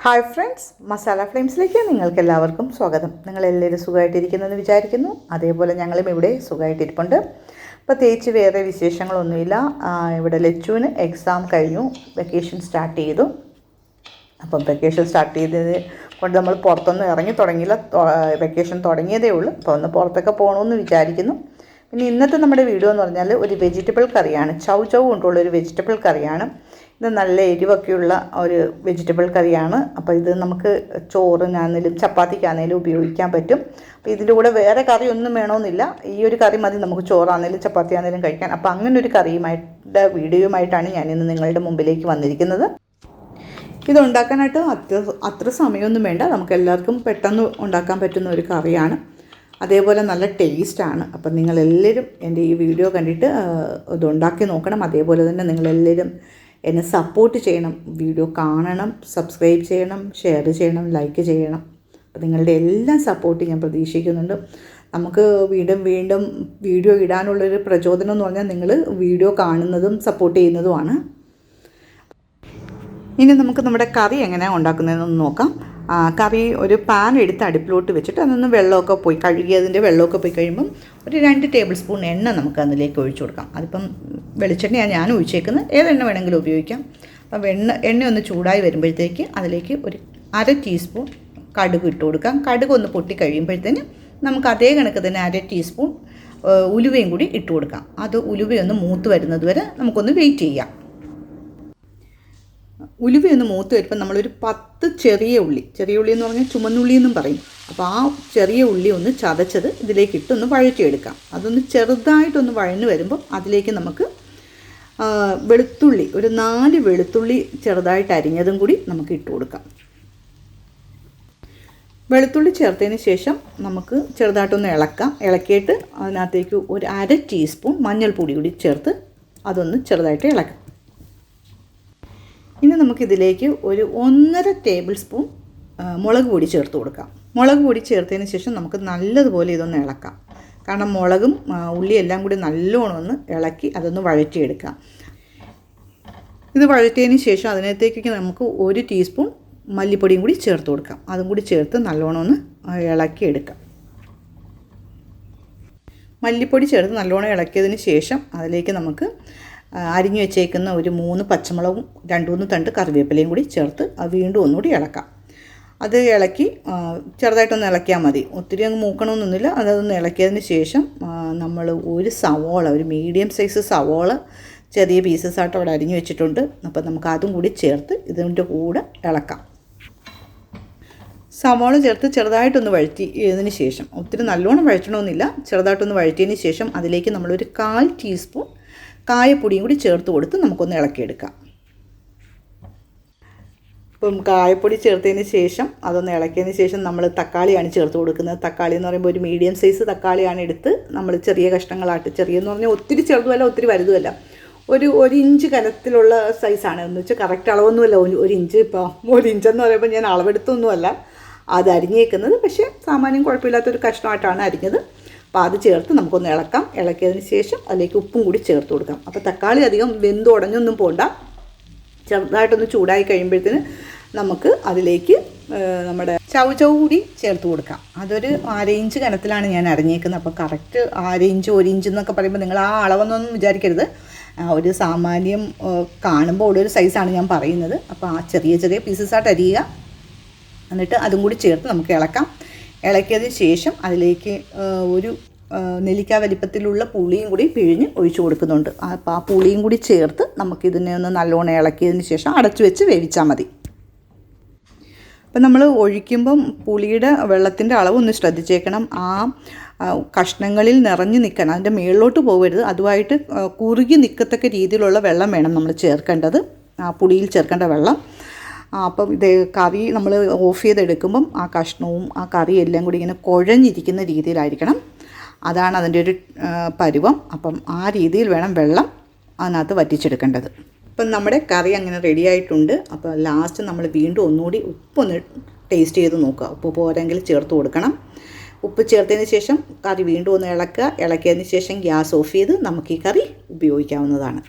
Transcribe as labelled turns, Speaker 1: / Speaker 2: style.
Speaker 1: Hi friends, masala ഫ്ലെയിംസിലേക്ക് നിങ്ങൾക്ക് എല്ലാവർക്കും സ്വാഗതം. നിങ്ങളെല്ലാവരും സുഖമായിട്ടിരിക്കുന്നെന്ന് വിചാരിക്കുന്നു. അതേപോലെ ഞങ്ങളും ഇവിടെ സുഖമായിട്ടിരിപ്പുണ്ട്. പ്രത്യേകിച്ച് വേറെ വിശേഷങ്ങളൊന്നുമില്ല. ഇവിടെ ലച്ചുവിന് എക്സാം കഴിഞ്ഞു, വെക്കേഷൻ സ്റ്റാർട്ട് ചെയ്തു. അപ്പം വെക്കേഷൻ സ്റ്റാർട്ട് ചെയ്തത് കൊണ്ട് നമ്മൾ പുറത്തൊന്നും ഇറങ്ങി തുടങ്ങിയില്ല. വെക്കേഷൻ തുടങ്ങിയതേ ഉള്ളൂ. അപ്പോൾ ഒന്ന് പുറത്തൊക്കെ പോകണമെന്ന് വിചാരിക്കുന്നു. പിന്നെ ഇന്നത്തെ നമ്മുടെ വീഡിയോ എന്ന് പറഞ്ഞാൽ ഒരു വെജിറ്റബിൾ കറിയാണ്. ചൗ കൊണ്ടുള്ളൊരു വെജിറ്റബിൾ കറിയാണ്. ഇത് നല്ല എരിവൊക്കെയുള്ള ഒരു വെജിറ്റബിൾ കറിയാണ്. അപ്പോൾ ഇത് നമുക്ക് ചോറിനാണെങ്കിലും ചപ്പാത്തിക്കാണെങ്കിലും ഉപയോഗിക്കാൻ പറ്റും. അപ്പോൾ ഇതിൻ്റെ കൂടെ വേറെ കറി ഒന്നും വേണമെന്നില്ല. ഈ ഒരു കറി മതി നമുക്ക് ചോറാണെങ്കിലും ചപ്പാത്തി ആണെങ്കിലും കഴിക്കാൻ. അപ്പോൾ അങ്ങനെ ഒരു വീഡിയോയുമായിട്ടാണ് ഞാനിന്ന് നിങ്ങളുടെ മുമ്പിലേക്ക് വന്നിരിക്കുന്നത്. ഇത് ഉണ്ടാക്കാനായിട്ട് അത്ര സമയമൊന്നും വേണ്ട. നമുക്ക് എല്ലാവർക്കും പെട്ടെന്ന് ഉണ്ടാക്കാൻ പറ്റുന്ന ഒരു കറിയാണ്. അതേപോലെ നല്ല ടേസ്റ്റാണ്. അപ്പം നിങ്ങളെല്ലാവരും എൻ്റെ ഈ വീഡിയോ കണ്ടിട്ട് ഇത് ഉണ്ടാക്കി നോക്കണം. അതേപോലെ തന്നെ നിങ്ങളെല്ലാവരും എന്നെ സപ്പോർട്ട് ചെയ്യണം. വീഡിയോ കാണണം, സബ്സ്ക്രൈബ് ചെയ്യണം, ഷെയർ ചെയ്യണം, ലൈക്ക് ചെയ്യണം. അപ്പോൾ നിങ്ങളുടെ എല്ലാം സപ്പോർട്ട് ഞാൻ പ്രതീക്ഷിക്കുന്നുണ്ട്. നമുക്ക് വീണ്ടും വീഡിയോ ഇടാനുള്ളൊരു പ്രചോദനം എന്ന് പറഞ്ഞാൽ നിങ്ങൾ വീഡിയോ കാണുന്നതും സപ്പോർട്ട് ചെയ്യുന്നതുമാണ്. ഇനി നമുക്ക് നമ്മുടെ കറി എങ്ങനെയാണ് ഉണ്ടാക്കുന്നതെന്ന് നോക്കാം. കറി ഒരു പാൻ എടുത്ത് അടുപ്പിലോട്ട് വെച്ചിട്ട് അതൊന്ന് വെള്ളമൊക്കെ പോയി കഴുകിയതിൻ്റെ വെള്ളമൊക്കെ പോയി കഴിയുമ്പം ഒരു 2 ടേബിൾ സ്പൂൺ എണ്ണ നമുക്ക് അതിലേക്ക് ഒഴിച്ചു കൊടുക്കാം. അതിപ്പം വെളിച്ചെണ്ണയാണ് ഞാൻ ഒഴിച്ചേക്കുന്നത്. ഏതെണ്ണ വേണമെങ്കിലും ഉപയോഗിക്കാം. അപ്പം എണ്ണ ഒന്ന് ചൂടായി വരുമ്പോഴത്തേക്ക് അതിലേക്ക് ഒരു 1/2 ടീസ്പൂൺ കടുക് ഇട്ട് കൊടുക്കാം. കടുക് ഒന്ന് പൊട്ടി കഴിയുമ്പോഴത്തേന് നമുക്ക് അതേ കണക്ക് തന്നെ 1/2 ടീസ്പൂൺ ഉലുവയും കൂടി ഇട്ട് കൊടുക്കാം. അത് ഉലുവയൊന്ന് മൂത്ത് വരുന്നത് വരെ നമുക്കൊന്ന് വെയിറ്റ് ചെയ്യാം. ഉലുവയൊന്ന് മൂത്ത് വരുമ്പോൾ നമ്മളൊരു 10 ചെറിയ ഉള്ളി എന്ന് പറഞ്ഞാൽ ചുമന്നുള്ളി എന്നും പറയും. അപ്പോൾ ആ ചെറിയ ഉള്ളി ഒന്ന് ചതച്ചത് ഇതിലേക്ക് ഇട്ടൊന്ന് വഴറ്റിയെടുക്കാം. അതൊന്ന് ചെറുതായിട്ടൊന്ന് വഴന്ന് വരുമ്പോൾ അതിലേക്ക് നമുക്ക് വെളുത്തുള്ളി ഒരു 4 വെളുത്തുള്ളി ചെറുതായിട്ട് അരിഞ്ഞതും കൂടി നമുക്ക് ഇട്ട് കൊടുക്കാം. വെളുത്തുള്ളി ചേർത്തതിന് ശേഷം നമുക്ക് ചെറുതായിട്ടൊന്ന് ഇളക്കിയിട്ട് അതിനകത്തേക്ക് ഒരു 1/2 ടീസ്പൂൺ മഞ്ഞൾപ്പൊടി കൂടി ചേർത്ത് അതൊന്ന് ചെറുതായിട്ട് ഇളക്കാം. ഇനി നമുക്കിതിലേക്ക് ഒരു 1.5 ടേബിൾ സ്പൂൺ മുളക് പൊടി ചേർത്ത് കൊടുക്കാം. മുളക് പൊടി ചേർത്തതിന് ശേഷം നമുക്ക് നല്ലതുപോലെ ഇതൊന്ന് ഇളക്കാം. കാരണം മുളകും ഉള്ളിയെല്ലാം കൂടി നല്ലോണം ഒന്ന് ഇളക്കി അതൊന്ന് വഴറ്റിയെടുക്കാം. ഇത് വഴറ്റിയതിന് ശേഷം അതിനകത്തേക്ക് നമുക്ക് 1 ടീസ്പൂൺ മല്ലിപ്പൊടിയും കൂടി ചേർത്ത് കൊടുക്കാം. അതും കൂടി ചേർത്ത് നല്ലോണം ഒന്ന് ഇളക്കിയെടുക്കാം. മല്ലിപ്പൊടി ചേർത്ത് നല്ലോണം ഇളക്കിയതിന് ശേഷം അതിലേക്ക് നമുക്ക് അരിഞ്ഞു വെച്ചേക്കുന്ന ഒരു 3 പച്ചമുളകും 2-3 തണ്ട് കറിവേപ്പിലയും കൂടി ചേർത്ത് അത് വീണ്ടും ഒന്നുകൂടി ഇളക്കാം. അത് ഇളക്കി ചെറുതായിട്ടൊന്ന് ഇളക്കിയാൽ മതി. ഒത്തിരി അങ്ങ് മൂക്കണമെന്നൊന്നുമില്ല. അതൊന്ന് ഇളക്കിയതിന് ശേഷം നമ്മൾ ഒരു മീഡിയം സൈസ് സവോള ചെറിയ പീസസായിട്ട് അവിടെ അരിഞ്ഞു വെച്ചിട്ടുണ്ട്. അപ്പോൾ നമുക്ക് അതും കൂടി ചേർത്ത് ഇതിൻ്റെ കൂടെ ഇളക്കാം. സവോള ചേർത്ത് ചെറുതായിട്ടൊന്ന് വഴറ്റിയതിന് ശേഷം, ഒത്തിരി നല്ലോണം വഴറ്റണമെന്നില്ല, ചെറുതായിട്ടൊന്ന് വഴറ്റിയതിന് ശേഷം അതിലേക്ക് നമ്മളൊരു 1/4 ടീസ്പൂൺ കായപ്പൊടിയും കൂടി ചേർത്ത് കൊടുത്ത് നമുക്കൊന്ന് ഇളക്കിയെടുക്കാം. ഇപ്പം കായപ്പൊടി ചേർത്തതിന് ശേഷം അതൊന്ന് ഇളക്കിയതിന് ശേഷം നമ്മൾ തക്കാളിയാണ് ചേർത്ത് കൊടുക്കുന്നത്. തക്കാളി എന്ന് പറയുമ്പോൾ ഒരു മീഡിയം സൈസ് തക്കാളിയാണ് എടുത്ത് നമ്മൾ ചെറിയ കഷ്ണങ്ങളായിട്ട്, ചെറിയെന്ന് പറഞ്ഞാൽ ഒത്തിരി ചെറുതുമല്ല ഒത്തിരി വലുതുമല്ല, ഒരു ഇഞ്ച് കനത്തിലുള്ള സൈസാണ്. എന്ന് വെച്ചാൽ കറക്റ്റ് അളവൊന്നുമല്ല, 1 ഇഞ്ച്. ഇപ്പോൾ 1 ഇഞ്ചെന്ന് പറയുമ്പോൾ ഞാൻ അളവെടുത്തൊന്നുമല്ല അത് അരിഞ്ഞേക്കുന്നത്, പക്ഷേ സാമാന്യം കുഴപ്പമില്ലാത്തൊരു കഷ്ണമായിട്ടാണ് അരിഞ്ഞത്. അപ്പോൾ അത് ചേർത്ത് നമുക്കൊന്ന് ഇളക്കാം. ഇളക്കിയതിന് ശേഷം അതിലേക്ക് ഉപ്പും കൂടി ചേർത്ത് കൊടുക്കാം. അപ്പോൾ തക്കാളി അധികം വെന്ത് ഉടഞ്ഞൊന്നും പോകണ്ട. ചെറുതായിട്ടൊന്ന് ചൂടായി കഴിയുമ്പോഴത്തേന് നമുക്ക് അതിലേക്ക് നമ്മുടെ ചൗ കൂടി ചേർത്ത് കൊടുക്കാം. അതൊരു 1/2 ഇഞ്ച് കനത്തിലാണ് ഞാൻ അരിഞ്ഞേക്കുന്നത്. അപ്പോൾ കറക്റ്റ് 1/2 ഇഞ്ച് 1 ഇഞ്ച് എന്നൊക്കെ പറയുമ്പോൾ നിങ്ങൾ ആ അളവൊന്നും വിചാരിക്കരുത്. ഒരു സാമാന്യം കാണുമ്പോൾ ഉള്ളൊരു സൈസാണ് ഞാൻ പറയുന്നത്. അപ്പോൾ ആ ചെറിയ പീസസായിട്ട് അരിയുക. എന്നിട്ട് അതും കൂടി ചേർത്ത് നമുക്ക് ഇളക്കാം. ഇളക്കിയതിന് ശേഷം അതിലേക്ക് ഒരു നെല്ലിക്ക വലിപ്പത്തിലുള്ള പുളിയും കൂടി പിഴിഞ്ഞ് ഒഴിച്ചു കൊടുക്കുന്നുണ്ട്. അപ്പോൾ ആ പുളിയും കൂടി ചേർത്ത് നമുക്കിതിനെ ഒന്ന് നല്ലോണം ഇളക്കിയതിന് ശേഷം അടച്ചു വെച്ച് വേവിച്ചാൽ മതി. അപ്പം നമ്മൾ ഒഴിക്കുമ്പം പുളിയുടെ വെള്ളത്തിൻ്റെ അളവ് ഒന്ന് ശ്രദ്ധിച്ചേക്കണം. ആ കഷ്ണങ്ങളിൽ നിറഞ്ഞു നിൽക്കണം, അതിൻ്റെ മുകളിലോട്ട് പോകരുത്. അതുമായിട്ട് കുറുകി നിൽക്കത്തക്ക രീതിയിലുള്ള വെള്ളം വേണം നമ്മൾ ചേർക്കേണ്ടത്, ആ പുളിയിൽ ചേർക്കേണ്ട വെള്ളം. അപ്പം ഇത് കറി നമ്മൾ ഓഫ് ചെയ്തെടുക്കുമ്പം ആ കഷ്ണവും ആ കറിയും എല്ലാം കൂടി ഇങ്ങനെ കുഴഞ്ഞിരിക്കുന്ന രീതിയിലായിരിക്കണം. അതാണ് അതിൻ്റെ ഒരു പരുവം. അപ്പം ആ രീതിയിൽ വേണം വെള്ളം അതിനകത്ത് വറ്റിച്ചെടുക്കേണ്ടത്. അപ്പം നമ്മുടെ കറി അങ്ങനെ റെഡി ആയിട്ടുണ്ട്. അപ്പോൾ ലാസ്റ്റ് നമ്മൾ വീണ്ടും ഒന്നുകൂടി ഉപ്പൊന്ന് ടേസ്റ്റ് ചെയ്ത് നോക്കുക. ഉപ്പ് പോരെങ്കിൽ ചേർത്ത് കൊടുക്കണം. ഉപ്പ് ചേർത്തതിന് ശേഷം കറി വീണ്ടും ഒന്ന് ഇളക്കിയതിന് ശേഷം ഗ്യാസ് ഓഫ് ചെയ്ത് നമുക്ക് ഈ കറി ഉപയോഗിക്കാവുന്നതാണ്.